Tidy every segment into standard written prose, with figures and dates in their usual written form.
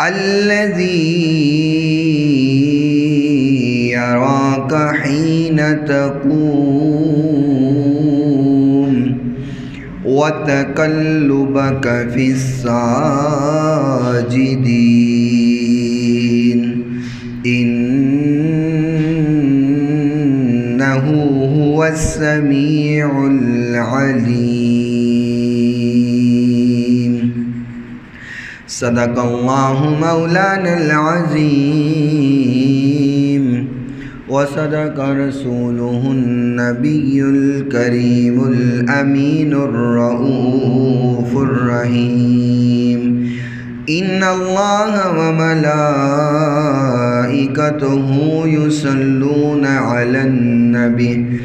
الذي يراك حين تقوم وتقلبك في الساجدين إنه هو السميع العليم صدق الله مولانا العظيم وصدق رسوله النبي الكريم الأمين الرؤوف الرحيم إن الله وملائكته يصلون على النبي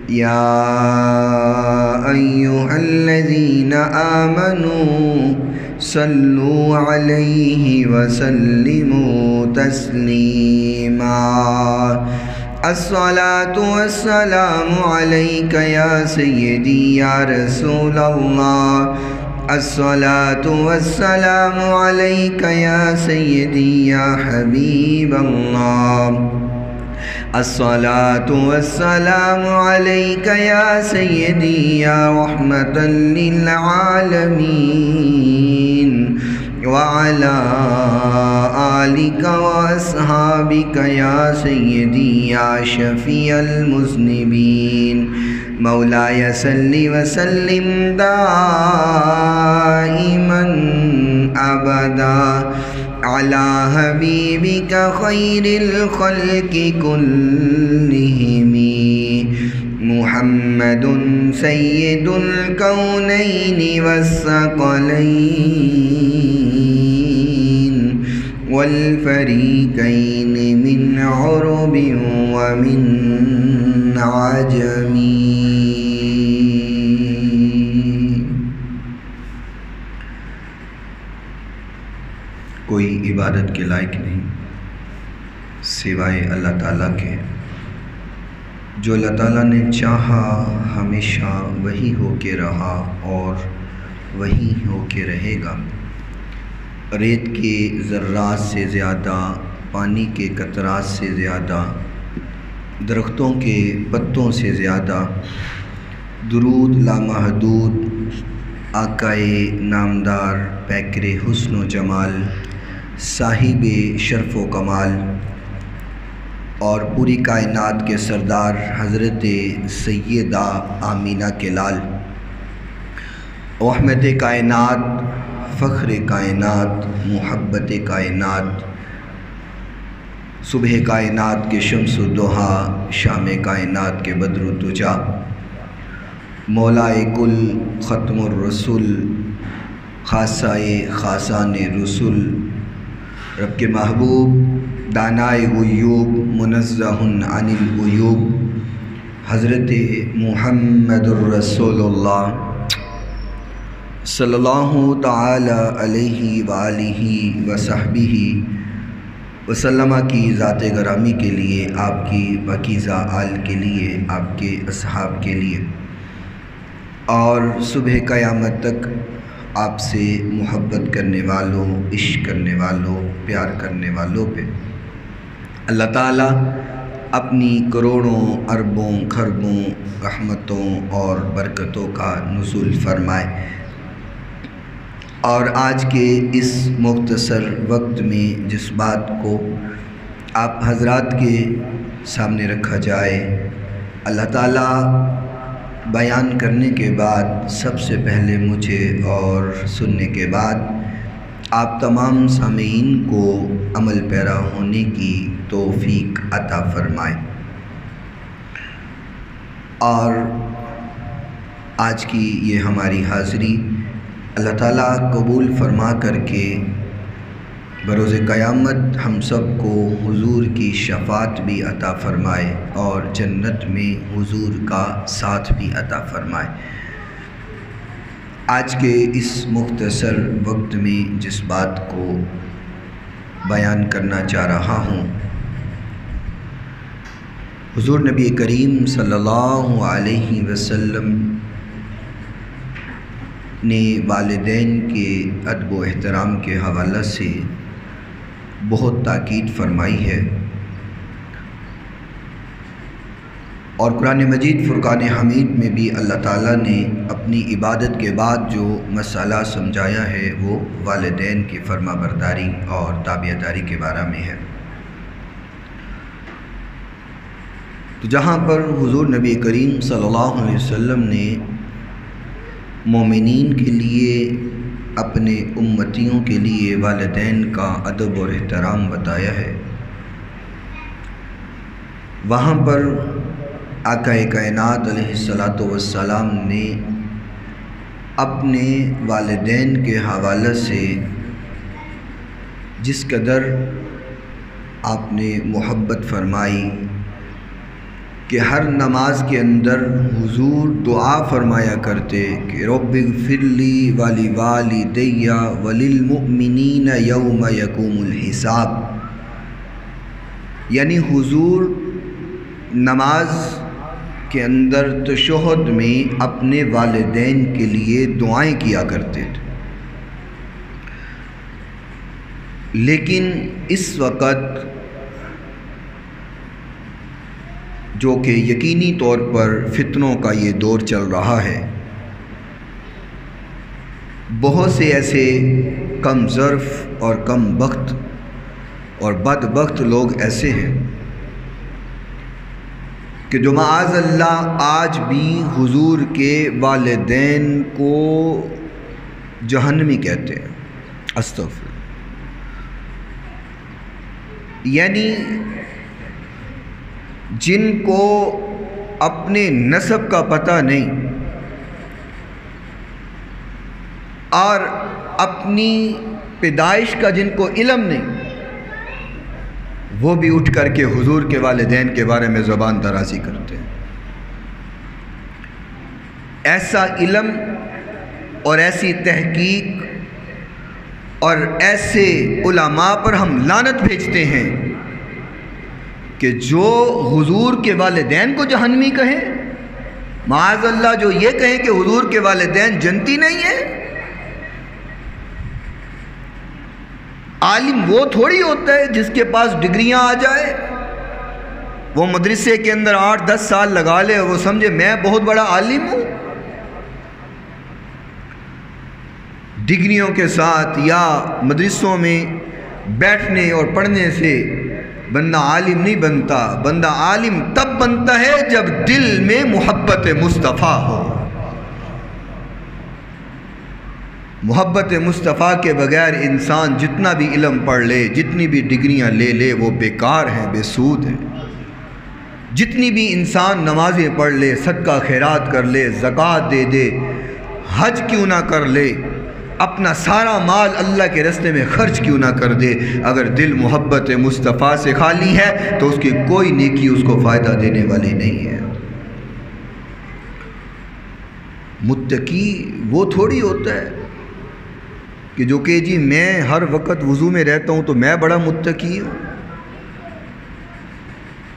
يا أيها الذين آمنوا صلوا عليه وسلموا تسليما الصلاة والسلام عليك يا سيدي يا رسول الله الصلاة والسلام عليك يا سيدي يا حبيب الله الصلاة والسلام عليك يا سيدي يا رحمة للعالمين وعلى آلك وأصحابك يا سيدي يا شفيع المذنبين مولاي صل وسلم دائما أبدا على حبيبك خير الخلق كلهم محمد سيد الكونين والثقلين والفريقين من عرب ومن عجم کوئی عبادت کے لائق نہیں سوائے اللہ تعالیٰ کے، جو اللہ تعالیٰ نے چاہا ہمیشہ وہی ہو کے رہا اور وہی ہو کے رہے گا۔ ریت کے ذرات سے زیادہ، پانی کے قطرات سے زیادہ، درختوں کے پتوں سے زیادہ، درود لامحدود آقائے نامدار پیکر حسن و جمال، صاحب شرف و کمال اور پوری کائنات کے سردار حضرت سیدہ آمینہ کے لال، رحمت کائنات، فخر کائنات، محبت کائنات، صبح کائنات کے شمس و ضحیٰ، شام کائنات کے بدر و دجا، مولائے کل، ختم الرسول، خاصائے خاصان رسول، رب کے محبوب، دانائے غیوب، منزہ عن العیوب، حضرت محمد الرسول اللہ صلی اللہ تعالی علیہ وآلہ وصحبہ وسلم کی ذات گرامی کے لیے، آپ کی پاکیزہ آل کے لیے، آپ کے اصحاب کے لیے اور صبح قیامت تک آپ سے محبت کرنے والوں، عشق کرنے والوں، پیار کرنے والوں پہ اللہ تعالیٰ اپنی کروڑوں اربوں خربوں رحمتوں اور برکتوں کا نزول فرمائے۔ اور آج کے اس مختصر وقت میں جس بات کو آپ حضرات کے سامنے رکھا جائے، اللہ تعالیٰ بیان کرنے کے بعد سب سے پہلے مجھے اور سننے کے بعد آپ تمام سامعین کو عمل پیرا ہونے کی توفیق عطا فرمائے۔ اور آج کی یہ ہماری حاضری اللہ تعالیٰ قبول فرما کر کے بروز قیامت ہم سب کو حضور کی شفاعت بھی عطا فرمائے اور جنت میں حضور کا ساتھ بھی عطا فرمائے۔ آج کے اس مختصر وقت میں جس بات کو بیان کرنا چاہ رہا ہوں، حضور نبی کریم صلی اللہ علیہ وسلم نے والدین کے ادب و احترام کے حوالے سے بہت تاکید فرمائی ہے، اور قرآن مجید فرقان حمید میں بھی اللہ تعالیٰ نے اپنی عبادت کے بعد جو مسئلہ سمجھایا ہے وہ والدین کی فرما برداری اور تابعداری کے بارے میں ہے۔ تو جہاں پر حضور نبی کریم صلی اللہ علیہ وسلم نے مومنین کے لیے، اپنے امتیوں کے لیے والدین کا ادب اور احترام بتایا ہے، وہاں پر آقا کائنات علیہ الصلاۃ والسلام نے اپنے والدین کے حوالے سے جس قدر آپ نے محبت فرمائی کہ ہر نماز کے اندر حضور دعا فرمایا کرتے کہ رب اغفر لی ولوالدی وللمؤمنین یوم یقوم الحساب، یعنی حضور نماز کے اندر تشہد میں اپنے والدین کے لیے دعائیں کیا کرتے تھے، لیکن اس وقت جو کہ یقینی طور پر فتنوں کا یہ دور چل رہا ہے، بہت سے ایسے کم ظرف اور کم بخت اور بدبخت لوگ ایسے ہیں کہ جو معاذ اللہ آج بھی حضور کے والدین کو جہنمی کہتے ہیں، استغفر، یعنی جن کو اپنے نسب کا پتہ نہیں اور اپنی پیدائش کا جن کو علم نہیں، وہ بھی اٹھ کر کے حضور کے والدین کے بارے میں زبان درازی کرتے ہیں۔ ایسا علم اور ایسی تحقیق اور ایسے علماء پر ہم لعنت بھیجتے ہیں کہ جو حضور کے والدین کو جہنمی کہیں، معاذ اللہ جو یہ کہیں کہ حضور کے والدین جنتی نہیں ہیں۔ عالم وہ تھوڑی ہوتا ہے جس کے پاس ڈگریاں آ جائے، وہ مدرسے کے اندر 8-10 سال لگا لے اور وہ سمجھے میں بہت بڑا عالم ہوں۔ ڈگریوں کے ساتھ یا مدرسوں میں بیٹھنے اور پڑھنے سے بندہ عالم نہیں بنتا، بندہ عالم تب بنتا ہے جب دل میں محبت مصطفیٰ ہو۔ محبت مصطفیٰ کے بغیر انسان جتنا بھی علم پڑھ لے، جتنی بھی ڈگریاں لے لے، وہ بیکار ہیں، بے سود ہیں۔ جتنی بھی انسان نمازیں پڑھ لے، صدقہ خیرات کر لے، زکوٰۃ دے دے، حج کیوں نہ کر لے، اپنا سارا مال اللہ کے راستے میں خرچ کیوں نہ کر دے، اگر دل محبت مصطفیٰ سے خالی ہے تو اس کی کوئی نیکی اس کو فائدہ دینے والی نہیں ہے۔ متقی وہ تھوڑی ہوتا ہے کہ جو کہ جی میں ہر وقت وضو میں رہتا ہوں تو میں بڑا متقی ہوں،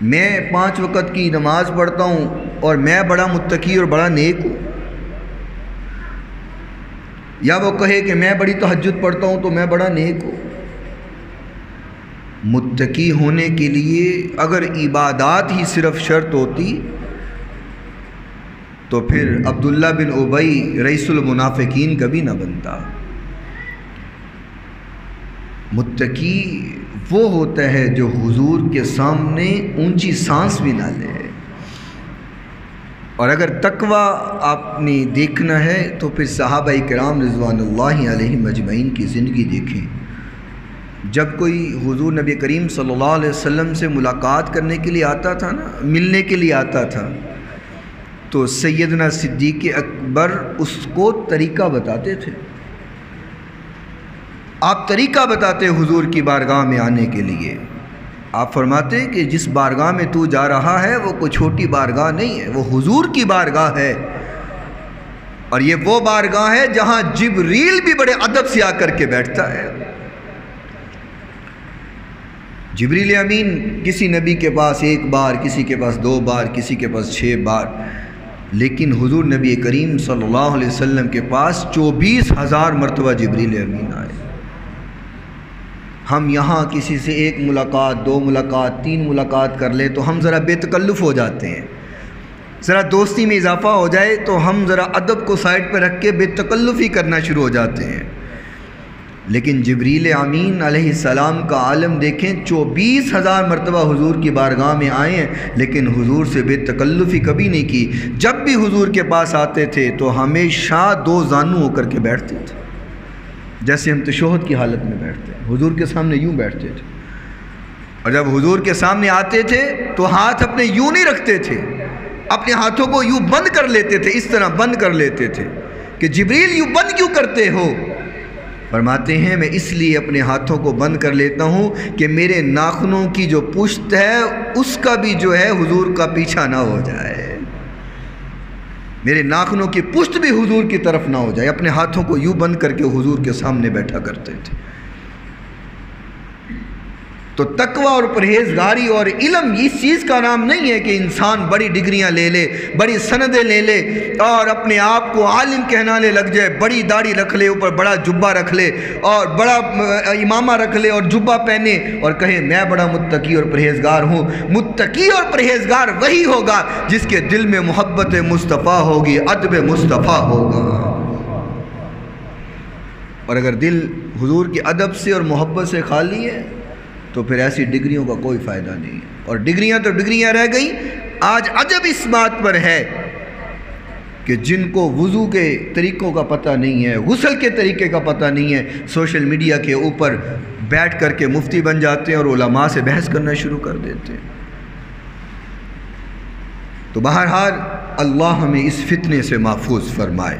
میں 5 وقت کی نماز پڑھتا ہوں اور میں بڑا متقی اور بڑا نیک ہوں، یا وہ کہے کہ میں بڑی تہجد پڑھتا ہوں تو میں بڑا نیک ہوں۔ متقی ہونے کے لیے اگر عبادات ہی صرف شرط ہوتی تو پھر عبداللہ بن ابی رئیس المنافقین کبھی نہ بنتا۔ متقی وہ ہوتا ہے جو حضور کے سامنے اونچی سانس بھی نہ لے، اور اگر تقویٰ آپ نے دیکھنا ہے تو پھر صحابہ کرام رضوان اللہ علیہم اجمعین کی زندگی دیکھیں۔ جب کوئی حضور نبی کریم صلی اللہ علیہ وسلم سے ملاقات کرنے کے لیے آتا تھا نا، ملنے کے لیے آتا تھا، تو سیدنا صدیق اکبر اس کو طریقہ بتاتے تھے۔ آپ طریقہ بتاتے حضور کی بارگاہ میں آنے کے لیے۔ آپ فرماتے ہیں کہ جس بارگاہ میں تو جا رہا ہے وہ کوئی چھوٹی بارگاہ نہیں ہے، وہ حضور کی بارگاہ ہے، اور یہ وہ بارگاہ ہے جہاں جبریل بھی بڑے ادب سے آ کر کے بیٹھتا ہے۔ جبریل امین کسی نبی کے پاس 1 بار، کسی کے پاس 2 بار، کسی کے پاس 6 بار، لیکن حضور نبی کریم صلی اللہ علیہ وسلم کے پاس 24,000 مرتبہ جبریل امین آئے۔ ہم یہاں کسی سے 1 ملاقات، 2 ملاقات، 3 ملاقات کر لیں تو ہم ذرا بے تکلف ہو جاتے ہیں، ذرا دوستی میں اضافہ ہو جائے تو ہم ذرا ادب کو سائڈ پہ رکھ کے بے تکلفی کرنا شروع ہو جاتے ہیں۔ لیکن جبریل امین علیہ السلام کا عالم دیکھیں، 24,000 مرتبہ حضور کی بارگاہ میں آئے ہیں، لیکن حضور سے بے تکلفی کبھی نہیں کی۔ جب بھی حضور کے پاس آتے تھے تو ہمیشہ 2 زانو ہو کر کے بیٹھتے تھے، جیسے ہم تشہد کی حالت میں بیٹھتے ہیں، حضور کے سامنے یوں بیٹھتے تھے۔ اور جب حضور کے سامنے آتے تھے تو ہاتھ اپنے یوں نہیں رکھتے تھے، اپنے ہاتھوں کو یوں بند کر لیتے تھے، اس طرح بند کر لیتے تھے کہ جبریل یوں بند کیوں کرتے ہو؟ فرماتے ہیں میں اس لیے اپنے ہاتھوں کو بند کر لیتا ہوں کہ میرے ناخنوں کی جو پشت ہے اس کا بھی جو ہے حضور کا پیچھا نہ ہو جائے، میرے ناخنوں کی پشت بھی حضور کی طرف نہ ہو جائے۔ اپنے ہاتھوں کو یوں بند کر کے حضور کے سامنے بیٹھا کرتے تھے۔ تو تقوی اور پرہیزگاری اور علم اس چیز کا نام نہیں ہے کہ انسان بڑی ڈگریاں لے لے، بڑی سندیں لے لے اور اپنے آپ کو عالم کہنانے لگ جائے، بڑی داڑھی رکھ لے، اوپر بڑا جبہ رکھ لے اور بڑا امامہ رکھ لے اور جبہ پہنے اور کہے میں بڑا متقی اور پرہیزگار ہوں۔ متقی اور پرہیزگار وہی ہوگا جس کے دل میں محبت مصطفیٰ ہوگی، ادب مصطفیٰ ہوگا۔ اور اگر دل حضور کے ادب سے اور محبت سے خالی ہے تو پھر ایسی ڈگریوں کا کوئی فائدہ نہیں ہے، اور ڈگریاں تو ڈگریاں رہ گئیں۔ آج عجب اس بات پر ہے کہ جن کو وضو کے طریقوں کا پتہ نہیں ہے، غسل کے طریقے کا پتہ نہیں ہے، سوشل میڈیا کے اوپر بیٹھ کر کے مفتی بن جاتے ہیں اور علماء سے بحث کرنا شروع کر دیتے ہیں۔ تو بہرحال اللہ ہمیں اس فتنے سے محفوظ فرمائے۔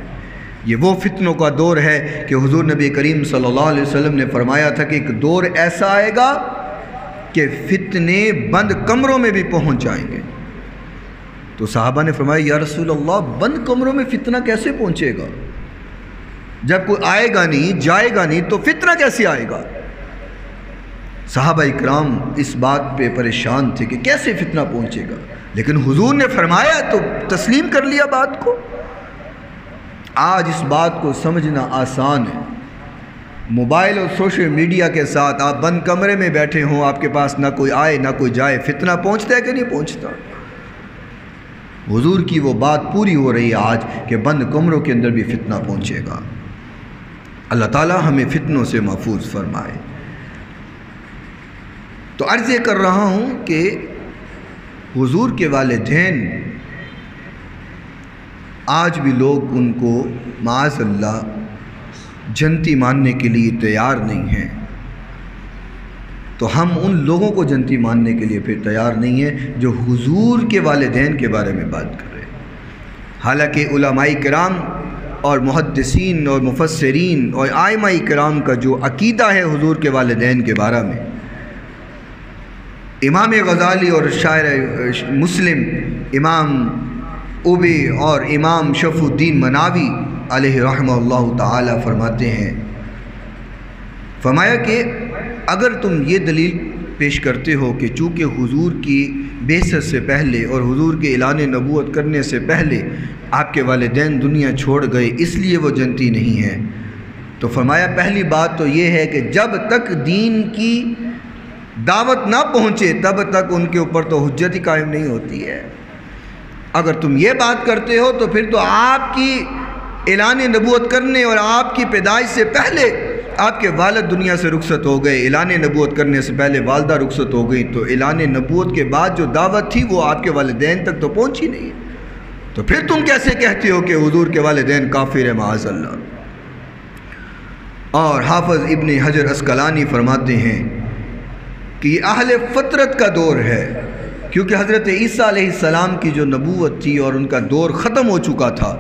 یہ وہ فتنوں کا دور ہے کہ حضور نبی کریم صلی اللہ علیہ وسلم نے فرمایا تھا کہ ایک دور ایسا آئے گا کہ فتنے بند کمروں میں بھی پہنچ جائیں گے۔ تو صحابہ نے فرمایا یا رسول اللہ بند کمروں میں فتنہ کیسے پہنچے گا؟ جب کوئی آئے گا نہیں، جائے گا نہیں تو فتنہ کیسے آئے گا؟ صحابہ اکرام اس بات پہ پریشان تھے کہ کیسے فتنہ پہنچے گا، لیکن حضور نے فرمایا تو تسلیم کر لیا بات کو۔ آج اس بات کو سمجھنا آسان ہے۔ موبائل اور سوشل میڈیا کے ساتھ آپ بند کمرے میں بیٹھے ہوں، آپ کے پاس نہ کوئی آئے نہ کوئی جائے، فتنہ پہنچتا ہے کہ نہیں پہنچتا؟ حضور کی وہ بات پوری ہو رہی ہے آج کہ بند کمروں کے اندر بھی فتنہ پہنچے گا۔ اللہ تعالی ہمیں فتنوں سے محفوظ فرمائے۔ تو عرض یہ کر رہا ہوں کہ حضور کے والدین آج بھی لوگ ان کو معاذ اللہ جنتی ماننے کے لیے تیار نہیں ہیں، تو ہم ان لوگوں کو جنتی ماننے کے لیے پھر تیار نہیں ہیں جو حضور کے والدین کے بارے میں بات کر رہے ہیں۔ حالانکہ علماء کرام اور محدثین اور مفسرین اور ائمہ کرام کا جو عقیدہ ہے حضور کے والدین کے بارے میں، امام غزالی اور شاعر مسلم امام اوبی اور امام شف الدین مناوی علیہ رحمہ اللہ تعالی فرماتے ہیں، فرمایا کہ اگر تم یہ دلیل پیش کرتے ہو کہ چونکہ حضور کی بعثت سے پہلے اور حضور کے اعلان نبوت کرنے سے پہلے آپ کے والدین دنیا چھوڑ گئے اس لیے وہ جنتی نہیں ہیں، تو فرمایا پہلی بات تو یہ ہے کہ جب تک دین کی دعوت نہ پہنچے تب تک ان کے اوپر تو حجت ہی قائم نہیں ہوتی ہے۔ اگر تم یہ بات کرتے ہو تو پھر تو آپ کی اعلان نبوت کرنے اور آپ کی پیدائش سے پہلے آپ کے والد دنیا سے رخصت ہو گئے، اعلان نبوت کرنے سے پہلے والدہ رخصت ہو گئی، تو اعلان نبوت کے بعد جو دعوت تھی وہ آپ کے والدین تک تو پہنچی نہیں، تو پھر تم کیسے کہتے ہو کہ حضور کے والدین کافر ہیں معاذ اللہ۔ اور حافظ ابن حجر عسقلانی فرماتے ہیں کہ یہ اہل فطرت کا دور ہے، کیونکہ حضرت عیسیٰ علیہ السلام کی جو نبوت تھی اور ان کا دور ختم ہو چکا تھا،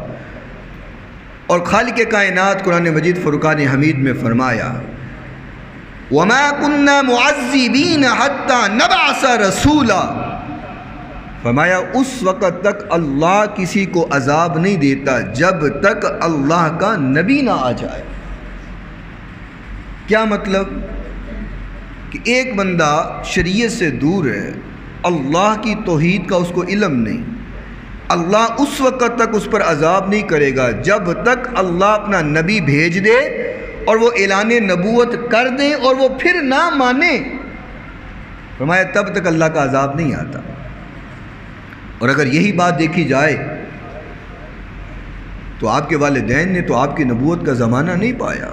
اور خالق کائنات قرآن مجید فرقان حمید میں فرمایا وَمَا كُنَّا مُعَذِّبِينَ حَتَّى نَبْعَثَ رَسُولًا، فرمایا اس وقت تک اللہ کسی کو عذاب نہیں دیتا جب تک اللہ کا نبی نہ آ جائے۔ کیا مطلب؟ کہ ایک بندہ شریعت سے دور ہے، اللہ کی توحید کا اس کو علم نہیں، اللہ اس وقت تک اس پر عذاب نہیں کرے گا جب تک اللہ اپنا نبی بھیج دے اور وہ اعلان نبوت کر دیں اور وہ پھر نہ مانے، فرمایا تب تک اللہ کا عذاب نہیں آتا۔ اور اگر یہی بات دیکھی جائے تو آپ کے والدین نے تو آپ کی نبوت کا زمانہ نہیں پایا،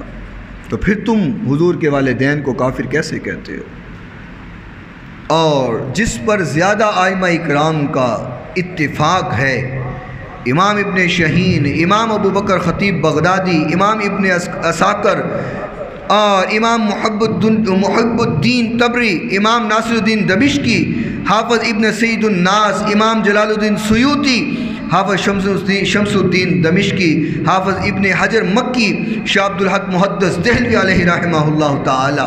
تو پھر تم حضور کے والدین کو کافر کیسے کہتے ہو؟ اور جس پر زیادہ ائمہ اکرام کا اتفاق ہے، امام ابن شہین، امام ابو بکر خطیب بغدادی، امام ابن عساکر اور امام محب الدین تبری، امام ناصر الدین دمشقی، حافظ ابن سعید الناس، امام جلال الدین سیوطی، حافظ شمس الدین دمشقی، حافظ ابن حجر مکی، شاہ عبد الحق محدث دہلوی علیہ رحمہ اللہ تعالی،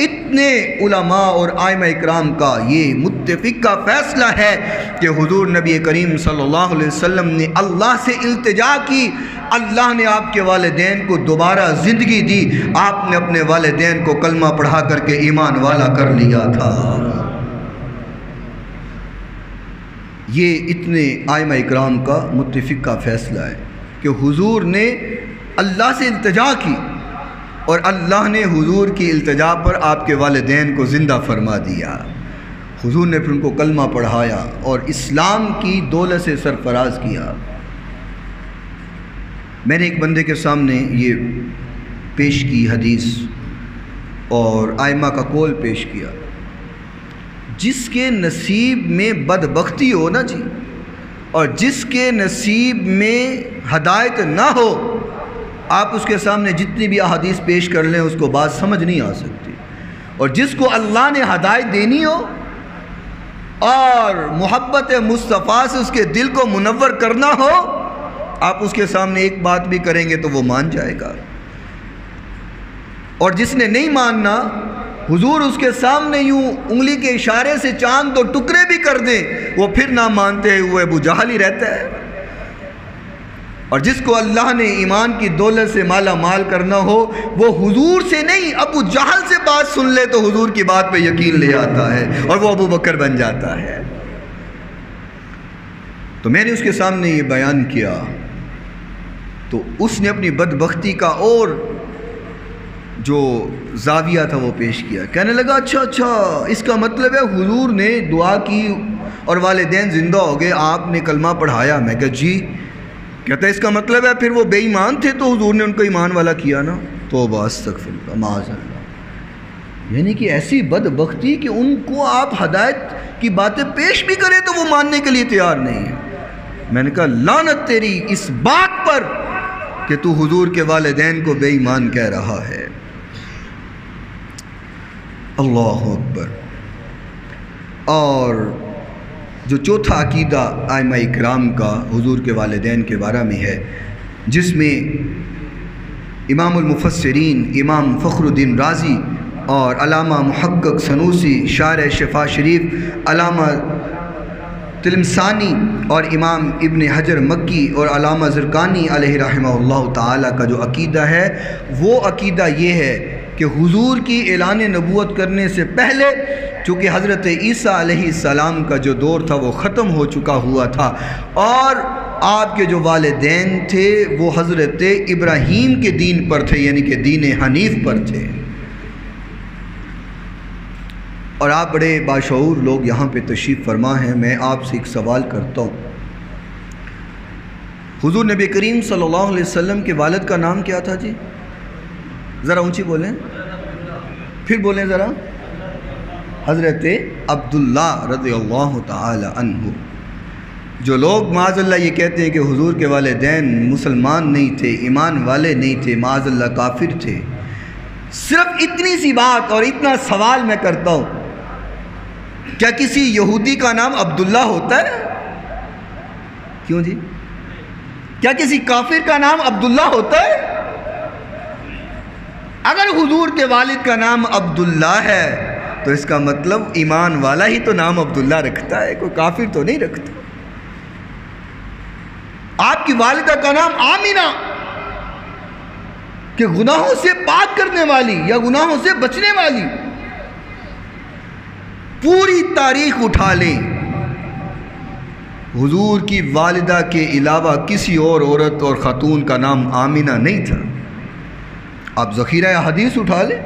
اتنے علماء اور ائمہ اکرام کا یہ متفقہ فیصلہ ہے کہ حضور نبی کریم صلی اللہ علیہ وسلم نے اللہ سے التجا کی، اللہ نے آپ کے والدین کو دوبارہ زندگی دی، آپ نے اپنے والدین کو کلمہ پڑھا کر کے ایمان والا کر لیا تھا۔ یہ اتنے ائمہ اکرام کا متفقہ فیصلہ ہے کہ حضور نے اللہ سے التجا کی اور اللہ نے حضور کی التجا پر آپ کے والدین کو زندہ فرما دیا۔ حضور نے پھر ان کو کلمہ پڑھایا اور اسلام کی دولت سے سرفراز کیا۔ میں نے ایک بندے کے سامنے یہ پیش کی حدیث اور ائمہ کا قول پیش کیا، جس کے نصیب میں بدبختی ہو نا جی، اور جس کے نصیب میں ہدایت نہ ہو، آپ اس کے سامنے جتنی بھی احادیث پیش کر لیں اس کو بات سمجھ نہیں آ سکتی، اور جس کو اللہ نے ہدایت دینی ہو اور محبت مصطفیٰ سے اس کے دل کو منور کرنا ہو، آپ اس کے سامنے ایک بات بھی کریں گے تو وہ مان جائے گا، اور جس نے نہیں ماننا، حضور اس کے سامنے یوں انگلی کے اشارے سے چاند دو ٹکڑے بھی کر دیں وہ پھر نہ مانتے ہوئے ابو جہل ہی رہتا ہے۔ اور جس کو اللہ نے ایمان کی دولت سے مالا مال کرنا ہو، وہ حضور سے نہیں ابو جہل سے بات سن لے تو حضور کی بات پہ یقین لے آتا ہے اور وہ ابو بکر بن جاتا ہے۔ تو میں نے اس کے سامنے یہ بیان کیا تو اس نے اپنی بدبختی کا اور جو زاویہ تھا وہ پیش کیا، کہنے لگا اچھا اس کا مطلب ہے حضور نے دعا کی اور والدین زندہ ہو گئے، آپ نے کلمہ پڑھایا۔ میں کہا جی، کہتا ہے اس کا مطلب ہے پھر وہ بے ایمان تھے تو حضور نے ان کو ایمان والا کیا نا؟ توبہ استغفر اللہ معاذ اللہ، یعنی کہ ایسی بدبختی کہ ان کو آپ ہدایت کی باتیں پیش بھی کریں تو وہ ماننے کے لیے تیار نہیں ہے۔ میں نے کہا لعنت تیری اس بات پر کہ تو حضور کے والدین کو بے ایمان کہہ رہا ہے۔ اللہ اکبر۔ اور جو چوتھا عقیدہ ائمہ اکرام کا حضور کے والدین کے بارے میں ہے، جس میں امام المفسرین امام فخر الدین رازی اور علامہ محقق سنوسی شارح شفا شریف علامہ تلمسانی اور امام ابن حجر مکی اور علامہ زرقانی علیہ رحمہ اللہ تعالی کا جو عقیدہ ہے، وہ عقیدہ یہ ہے کہ حضور کی اعلان نبوت کرنے سے پہلے چونکہ حضرت عیسیٰ علیہ السلام کا جو دور تھا وہ ختم ہو چکا ہوا تھا، اور آپ کے جو والدین تھے وہ حضرت ابراہیم کے دین پر تھے، یعنی کہ دین حنیف پر تھے۔ اور آپ بڑے باشعور لوگ یہاں پہ تشریف فرما ہیں، میں آپ سے ایک سوال کرتا ہوں، حضور نبی کریم صلی اللہ علیہ وسلم کے والد کا نام کیا تھا جی؟ ذرا اونچی بولیں، پھر بولیں ذرا۔ حضرت عبداللہ رضی اللہ تعالی عنہ۔ جو لوگ معاذ اللہ یہ کہتے ہیں کہ حضور کے والدین مسلمان نہیں تھے، ایمان والے نہیں تھے، معاذ اللہ کافر تھے، صرف اتنی سی بات اور اتنا سوال میں کرتا ہوں، کیا کسی یہودی کا نام عبداللہ ہوتا ہے؟ کیوں جی؟ کیا کسی کافر کا نام عبداللہ ہوتا ہے؟ اگر حضور کے والد کا نام عبداللہ ہے تو اس کا مطلب ایمان والا ہی تو نام عبداللہ رکھتا ہے، کوئی کافر تو نہیں رکھتا۔ آپ کی والدہ کا نام آمینہ کہ گناہوں سے پاک کرنے والی یا گناہوں سے بچنے والی، پوری تاریخ اٹھا لیں حضور کی والدہ کے علاوہ کسی اور عورت اور خاتون کا نام آمینہ نہیں تھا۔ آپ ذخیرہ حدیث اٹھا لیں،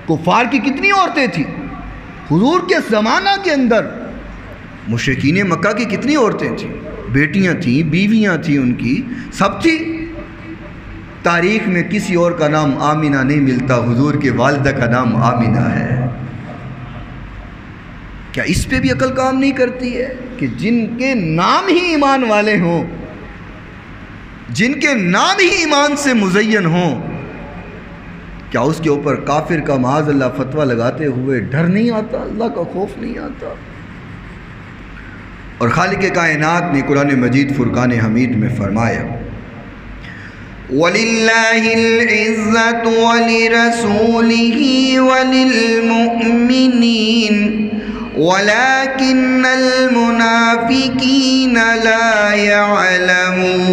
کفار کی کتنی عورتیں تھیں حضور کے زمانہ کے اندر، مشرکین مکہ کی کتنی عورتیں تھیں، بیٹیاں تھیں، بیویاں تھیں، ان کی سب تھی۔ تاریخ میں کسی اور کا نام آمینہ نہیں ملتا، حضور کے والدہ کا نام آمینہ ہے۔ کیا اس پہ بھی عقل کام نہیں کرتی ہے کہ جن کے نام ہی ایمان والے ہوں، جن کے نام ہی ایمان سے مزین ہوں، کیا اس کے اوپر کافر کا معاذ اللہ فتویٰ لگاتے ہوئے ڈر نہیں آتا، اللہ کا خوف نہیں آتا؟ اور خالق کائنات نے قرآن مجید فرقان حمید میں فرمایا وَلِلَّهِ الْعِزَّةُ وَلِرَسُولِهِ وَلِلْمُؤْمِنِينَ وَلَكِنَّ الْمُنَافِقِينَ لَا يَعْلَمُونَ۔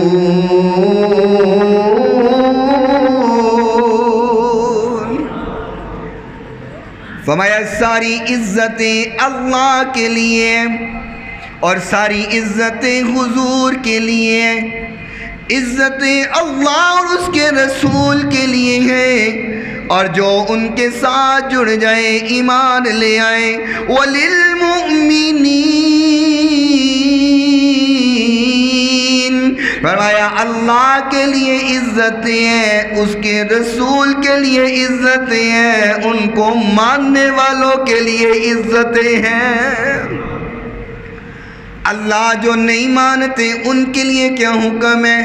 فرمایا ساری عزتیں اللہ کے لیے اور ساری عزتیں حضور کے لیے، عزتیں اللہ اور اس کے رسول کے لیے ہیں، اور جو ان کے ساتھ جڑ جائے، ایمان لے آئے۔ وَلِلْمُؤْمِنِينَ، فرمایا اللہ کے لیے عزتیں ہیں، اس کے رسول کے لیے عزتیں ہیں، ان کو ماننے والوں کے لیے عزتیں ہیں۔ اللہ جو نہیں مانتے ان کے لیے کیا حکم ہے،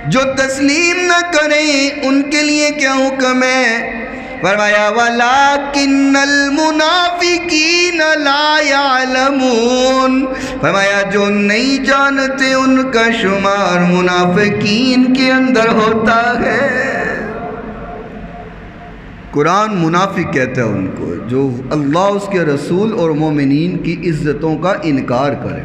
جو تسلیم نہ کریں ان کے لیے کیا حکم ہے؟ فرمایا وَلَكِنَّ الْمُنَافِقِينَ لَا يَعْلَمُونَ، فرمایا جو نہیں جانتے ان کا شمار منافقین کے اندر ہوتا ہے۔ قرآن منافق کہتا ہے ان کو جو اللہ اس کے رسول اور مومنین کی عزتوں کا انکار کرے۔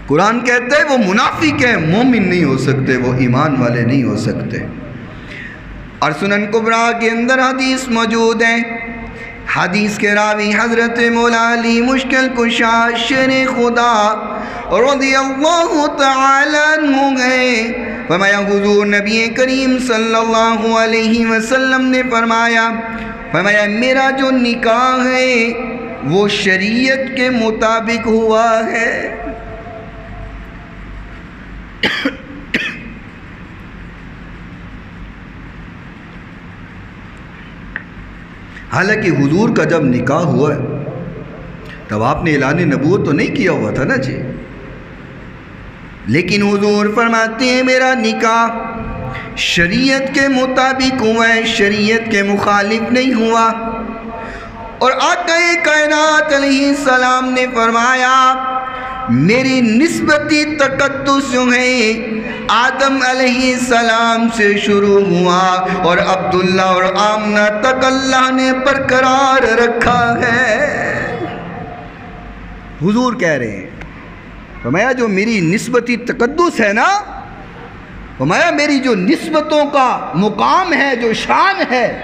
قرآن کہتا ہے وہ منافق ہیں، مومن نہیں ہو سکتے، وہ ایمان والے نہیں ہو سکتے۔ اور سنن کبریٰ کے اندر حدیث موجود ہے، حدیث کے راوی حضرت مولا علی مشکل کشا شیر خدا رضی اللہ تعالیٰ عنہ ہیں۔ فرمایا حضور نبی کریم صلی اللہ علیہ وسلم نے فرمایا میرا جو نکاح ہے وہ شریعت کے مطابق ہوا ہے۔ حالانکہ حضور کا جب نکاح ہوا ہے تب آپ نے اعلان نبوت تو نہیں کیا ہوا تھا نا جی، لیکن حضور فرماتے ہیں میرا نکاح شریعت کے مطابق ہوا ہے، شریعت کے مخالف نہیں ہوا۔ اور آقا کائنات علیہ السلام نے فرمایا میری نسبتی تقدس جو ہے آدم علیہ السلام سے شروع ہوا اور عبداللہ اور آمنہ تک اللہ نے برقرار رکھا ہے۔ حضور کہہ رہے ہیں فرمایا جو میری نسبتی تقدس ہے نا، فرمایا میری جو نسبتوں کا مقام ہے، جو شان ہے،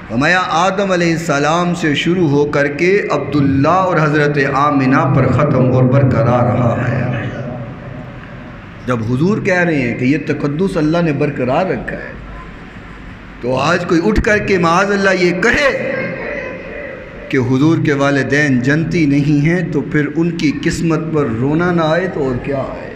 فرمایا آدم علیہ السلام سے شروع ہو کر کے عبداللہ اور حضرت آمنہ پر ختم اور برقرار رہا ہے۔ جب حضور کہہ رہے ہیں کہ یہ تقدس اللہ نے برقرار رکھا ہے، تو آج کوئی اٹھ کر کے معاذ اللہ یہ کہے کہ حضور کے والدین جنتی نہیں ہیں تو پھر ان کی قسمت پر رونا نہ آئے تو اور کیا آئے؟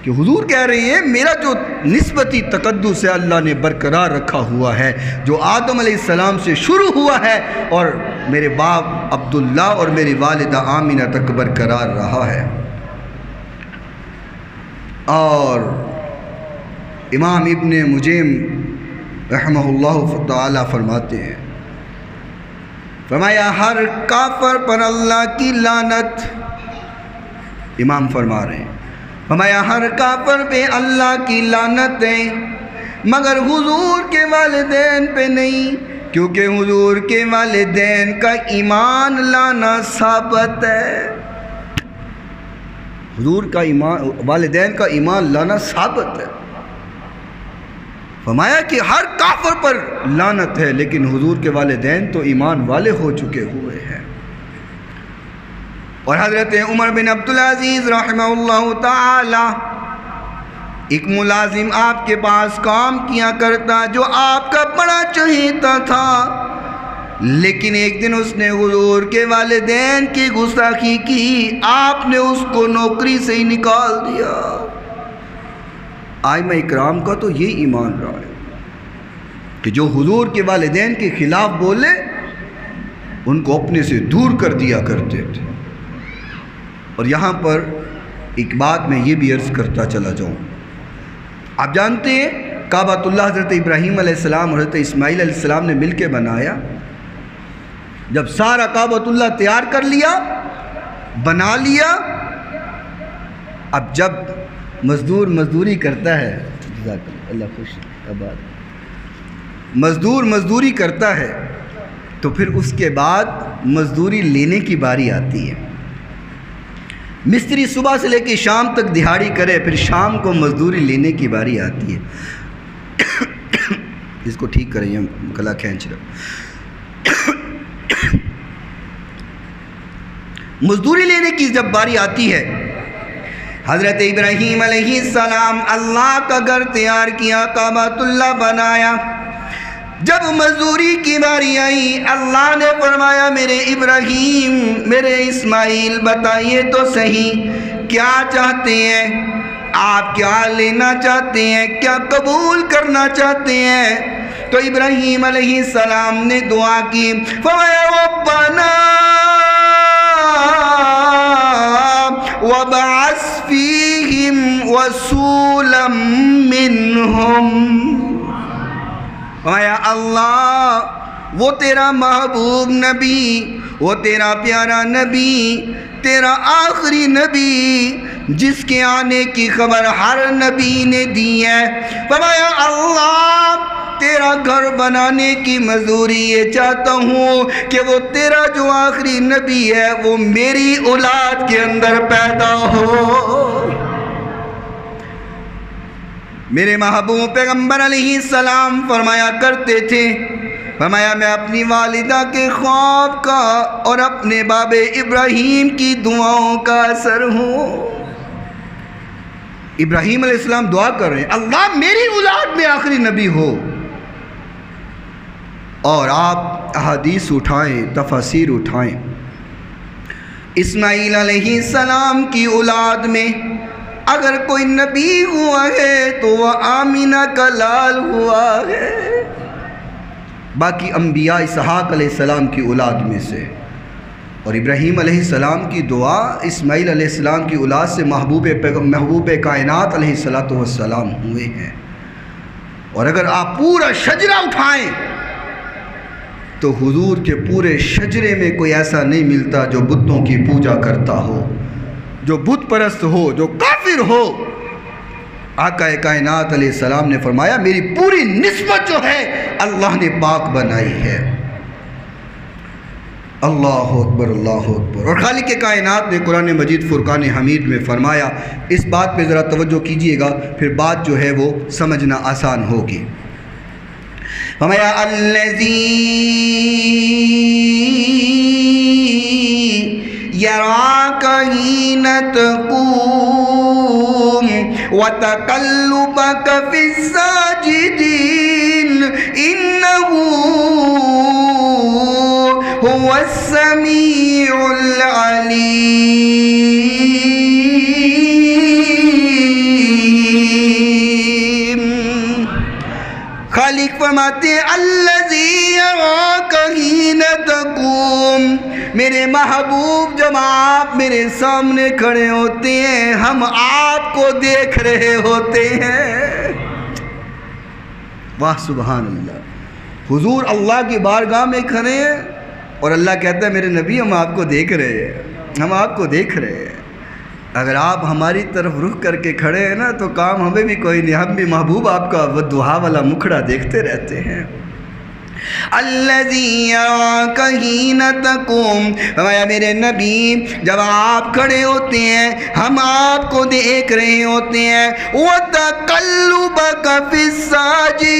کہ حضور کہہ رہے ہیں میرا جو نسبتی تقدس ہے اللہ نے برقرار رکھا ہوا ہے، جو آدم علیہ السلام سے شروع ہوا ہے اور میرے باپ عبداللہ اور میری والدہ آمینہ تک برقرار رہا ہے۔ اور امام ابن مجیم رحمہ اللہ تعالی فرماتے ہیں فرمایا ہر کافر پر اللہ کی لعنت، امام فرما رہے ہیں فرمایا ہر کافر پہ اللہ کی لعنت ہے مگر حضور کے والدین پہ نہیں، کیونکہ حضور کے والدین کا ایمان لانا ثابت ہے۔ حضور کا ایمان، والدین کا ایمان لانا ثابت ہے۔ فرمایا کہ ہر کافر پر لعنت ہے لیکن حضور کے والدین تو ایمان والے ہو چکے ہوئے ہیں۔ اور حضرت عمر بن عبدالعزیز رحمہ اللہ تعالی ایک ملازم آپ کے پاس کام کیا کرتا جو آپ کا بڑا چہیتا تھا، لیکن ایک دن اس نے حضور کے والدین کی گستاخی کی، آپ نے اس کو نوکری سے ہی نکال دیا۔ ائمہ اکرام کا تو یہ ایمان رہا ہے کہ جو حضور کے والدین کے خلاف بولے ان کو اپنے سے دور کر دیا کرتے تھے۔ اور یہاں پر ایک بات میں یہ بھی عرض کرتا چلا جاؤں، آپ جانتے ہیں کعبۃ اللہ حضرت ابراہیم علیہ السلام اور حضرت اسماعیل علیہ السلام نے مل کے بنایا۔ جب سارا کعبۃ اللہ تیار کر لیا، بنا لیا، اب جب مزدور مزدوری کرتا ہے، اللہ خوش مزدور مزدوری کرتا ہے تو پھر اس کے بعد مزدوری لینے کی باری آتی ہے۔ مستری صبح سے لے کے شام تک دہاڑی کرے، پھر شام کو مزدوری لینے کی باری آتی ہے۔ اس کو ٹھیک کریں، یہ گلا کھینچ رہا۔ مزدوری لینے کی جب باری آتی ہے، حضرت ابراہیم علیہ السلام اللہ کا گھر تیار کیا، کعبۃ اللہ بنایا۔ جب مزدوری کی باری آئی، اللہ نے فرمایا میرے ابراہیم، میرے اسماعیل، بتائیے تو صحیح کیا چاہتے ہیں؟ آپ کیا لینا چاہتے ہیں؟ کیا قبول کرنا چاہتے ہیں؟ تو ابراہیم علیہ السلام نے دعا کی، فرمایا ربنا وَبَعَثْ فِيهِمْ رَسُولًا مِّنْهُمْ۔ فرمایا اللہ وہ تیرا محبوب نبی، وہ تیرا پیارا نبی، تیرا آخری نبی جس کے آنے کی خبر ہر نبی نے دی ہے، فرمایا اللہ تیرا گھر بنانے کی مزدوری یہ چاہتا ہوں کہ وہ تیرا جو آخری نبی ہے وہ میری اولاد کے اندر پیدا ہو۔ میرے محبوب پیغمبر علیہ السلام فرمایا کرتے تھے، فرمایا میں اپنی والدہ کے خواب کا اور اپنے باب ابراہیم کی دعاؤں کا اثر ہوں۔ ابراہیم علیہ السلام دعا کر رہے ہیں اللہ میری اولاد میں آخری نبی ہو، اور آپ احادیث اٹھائیں، تفاسیر اٹھائیں، اسماعیل علیہ السلام کی اولاد میں اگر کوئی نبی ہوا ہے تو وہ آمینہ کا لال ہوا ہے، باقی انبیاء اسحاق علیہ السلام کی اولاد میں سے، اور ابراہیم علیہ السلام کی دعا اسماعیل علیہ السلام کی اولاد سے محبوب کائنات علیہ السلام ہوئے ہیں۔ اور اگر آپ پورا شجرہ اٹھائیں تو حضور کے پورے شجرے میں کوئی ایسا نہیں ملتا جو بتوں کی پوجا کرتا ہو، جو بت پرست ہو، جو کافر ہو۔ آقا کائنات علیہ السلام نے فرمایا میری پوری نسبت جو ہے اللہ نے پاک بنائی ہے۔ اللہ اکبر، اللہ اکبر۔ اور خالق کائنات نے قرآن مجید فرقان حمید میں فرمایا، اس بات پہ ذرا توجہ کیجئے گا، پھر بات جو ہے وہ سمجھنا آسان ہوگی۔ فرمایا الذی یراک حین تقوم وتقلبک فی الساجدین انہ هو السمیع العلیم۔ خالق فرماتے ہیں الذی یراک حین تقوم، میرے محبوب جب آپ میرے سامنے کھڑے ہوتے ہیں ہم آپ کو دیکھ رہے ہوتے ہیں۔ واہ سبحان اللہ، حضور اللہ کی بارگاہ میں کھڑے ہیں اور اللہ کہتا ہے میرے نبی ہم آپ کو دیکھ رہے ہیں، ہم آپ کو دیکھ رہے ہیں۔ اگر آپ ہماری طرف رخ کر کے کھڑے ہیں نا تو کام ہمیں بھی کوئی نہیں، ہم بھی محبوب آپ کا وضحا والا مکھڑا دیکھتے رہتے ہیں۔ الذی یراک حین تقوم، فرمایا میرے نبی جب آپ کھڑے ہوتے ہیں ہم آپ کو دیکھ رہے ہوتے ہیں۔ وَتَقَلُّبَكَ فِي السَّاجِدِينَ،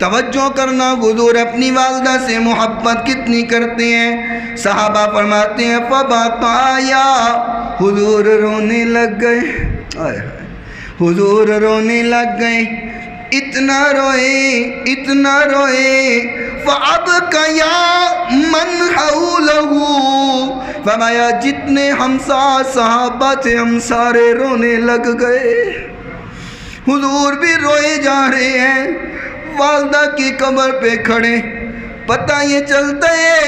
توجہ کرنا حضور اپنی والدہ سے محبت کتنی کرتے ہیں۔ صحابہ فرماتے ہیں فبقایا، حضور رونے لگ گئے، حضور رونے لگ گئے، اتنا روئے فَأَبْكَيَا مَنْ حَوْلَهُ، فرمایا جتنے ہمسا صحابہ تھے ہم سارے رونے لگ گئے۔ حضور بھی روئے جا رہے ہیں، والدہ کی قبر پہ کھڑے، پتہ یہ چلتا ہے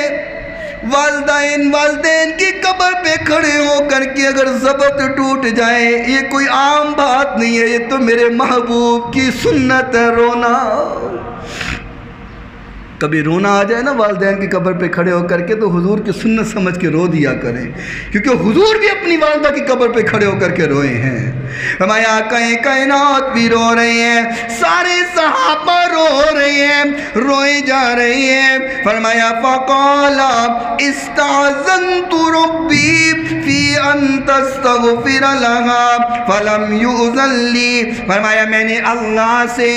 والدین کی قبر پہ کھڑے ہو کر کے اگر ضبط ٹوٹ جائے یہ کوئی عام بات نہیں ہے، یہ تو میرے محبوب کی سنت ہے رونا۔ کبھی رونا آ جائے نا والدین کی قبر پہ کھڑے ہو کر کے تو حضور کی سنت سمجھ کے رو دیا کریں، کیونکہ حضور بھی اپنی والدہ کی قبر پہ کھڑے ہو کر کے روئے ہیں۔ فرمایا کائنات بھی رو رہے ہیں، سارے صحابہ رو رہے ہیں، روئے جا رہے ہیں۔ فرمایا فقال استعذنت ربی فی ان تستغفر لها فلم یؤذن لی، فرمایا میں نے اللہ سے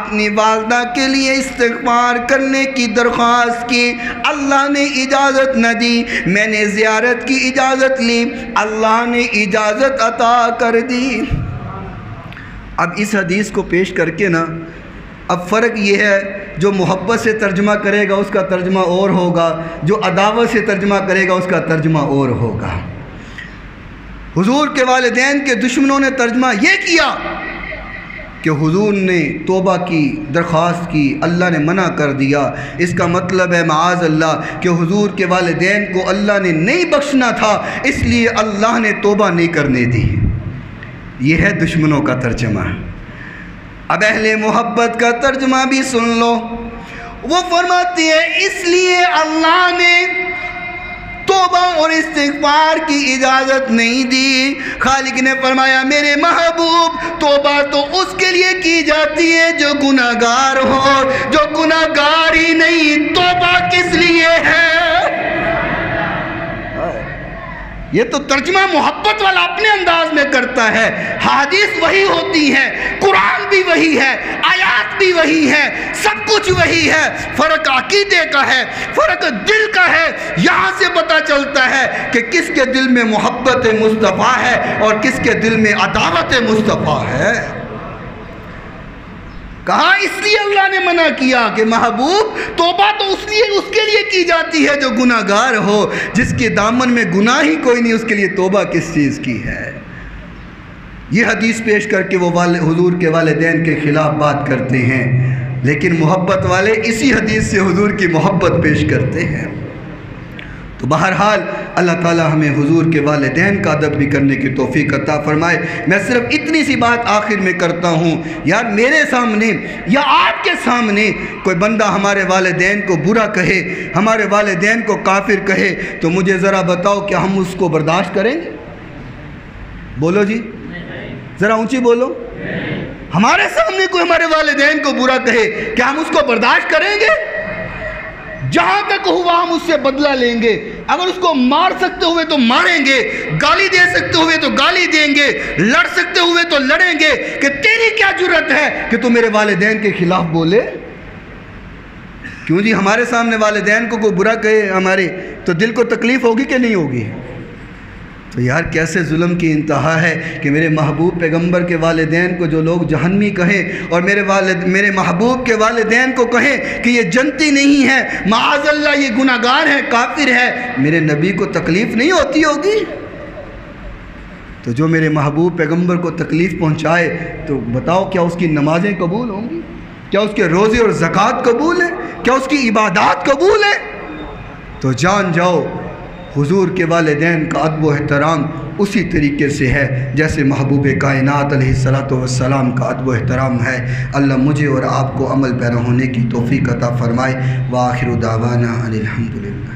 اپنی والدہ کے لیے استغفار کرنے کی درخواست کی، اللہ نے اجازت نہ دی، میں نے زیارت کی اجازت لی، اللہ نے اجازت عطا کر دی۔ اب اس حدیث کو پیش کر کے نا اب فرق یہ ہے، جو محبت سے ترجمہ کرے گا اس کا ترجمہ اور ہوگا، جو عداوت سے ترجمہ کرے گا اس کا ترجمہ اور ہوگا۔ حضور کے والدین کے دشمنوں نے ترجمہ یہ کیا کہ حضور نے توبہ کی درخواست کی، اللہ نے منع کر دیا، اس کا مطلب ہے معاذ اللہ کہ حضور کے والدین کو اللہ نے نہیں بخشنا تھا، اس لیے اللہ نے توبہ نہیں کرنے دی۔ یہ ہے دشمنوں کا ترجمہ۔ اب اہل محبت کا ترجمہ بھی سن لو، وہ فرماتے ہیں اس لیے اللہ نے توبہ اور استغفار کی اجازت نہیں دی۔ خالق نے فرمایا میرے محبوب توبہ تو اس کے لیے کی جاتی ہے جو گناہگار ہو، جو گناہگار ہی نہیں توبہ کس لیے ہے؟ یہ تو ترجمہ محبت والا اپنے انداز میں کرتا ہے، حدیث وہی ہوتی ہے، قرآن بھی وہی ہے، آیات بھی وہی ہے، سب کچھ وہی ہے، فرق عقیدے کا ہے، فرق دل کا ہے۔ یہاں سے پتہ چلتا ہے کہ کس کے دل میں محبت مصطفیٰ ہے اور کس کے دل میں عداوت مصطفیٰ ہے۔ کہا اس لیے اللہ نے منع کیا کہ محبوب توبہ تو اس کے لیے کی جاتی ہے جو گناہگار ہو، جس کے دامن میں گناہ ہی کوئی نہیں اس کے لیے توبہ کس چیز کی ہے۔ یہ حدیث پیش کر کے وہ حضور کے والدین کے خلاف بات کرتے ہیں، لیکن محبت والے اسی حدیث سے حضور کی محبت پیش کرتے ہیں۔ تو بہرحال اللہ تعالی ہمیں حضور کے والدین کا ادب بھی کرنے کی توفیق عطا فرمائے۔ میں صرف اتنی سی بات آخر میں کرتا ہوں، یار میرے سامنے یا آپ کے سامنے کوئی بندہ ہمارے والدین کو برا کہے، ہمارے والدین کو کافر کہے تو مجھے ذرا بتاؤ کہ ہم اس کو برداشت کریں گے؟ بولو جی، ذرا اونچی بولو۔ ہمارے سامنے کوئی ہمارے والدین کو برا کہے کیا ہم اس کو برداشت کریں گے؟ جہاں تک ہوا ہم اس سے بدلہ لیں گے، اگر اس کو مار سکتے ہوئے تو ماریں گے، گالی دے سکتے ہوئے تو گالی دیں گے، لڑ سکتے ہوئے تو لڑیں گے، کہ تیری کیا جرت ہے کہ تو میرے والدین کے خلاف بولے؟ کیوں جی ہمارے سامنے والدین کو کوئی برا کہے ہمارے تو دل کو تکلیف ہوگی کہ نہیں ہوگی؟ تو یار کیسے ظلم کی انتہا ہے کہ میرے محبوب پیغمبر کے والدین کو جو لوگ جہنمی کہیں اور میرے محبوب کے والدین کو کہیں کہ یہ جنتی نہیں ہے، معاذ اللہ یہ گناہگار ہے، کافر ہے، میرے نبی کو تکلیف نہیں ہوتی ہوگی؟ تو جو میرے محبوب پیغمبر کو تکلیف پہنچائے تو بتاؤ کیا اس کی نمازیں قبول ہوں گی؟ کیا اس کے روزے اور زکوٰۃ قبول ہیں؟ کیا اس کی عبادات قبول ہیں؟ تو جان جاؤ حضور کے والدین کا ادب و احترام اسی طریقے سے ہے جیسے محبوب کائنات علیہ السلام کا ادب و احترام ہے۔ اللہ مجھے اور آپ کو عمل پیرا ہونے کی توفیق عطا فرمائے۔ وآخر دعوانا ان الحمدللہ۔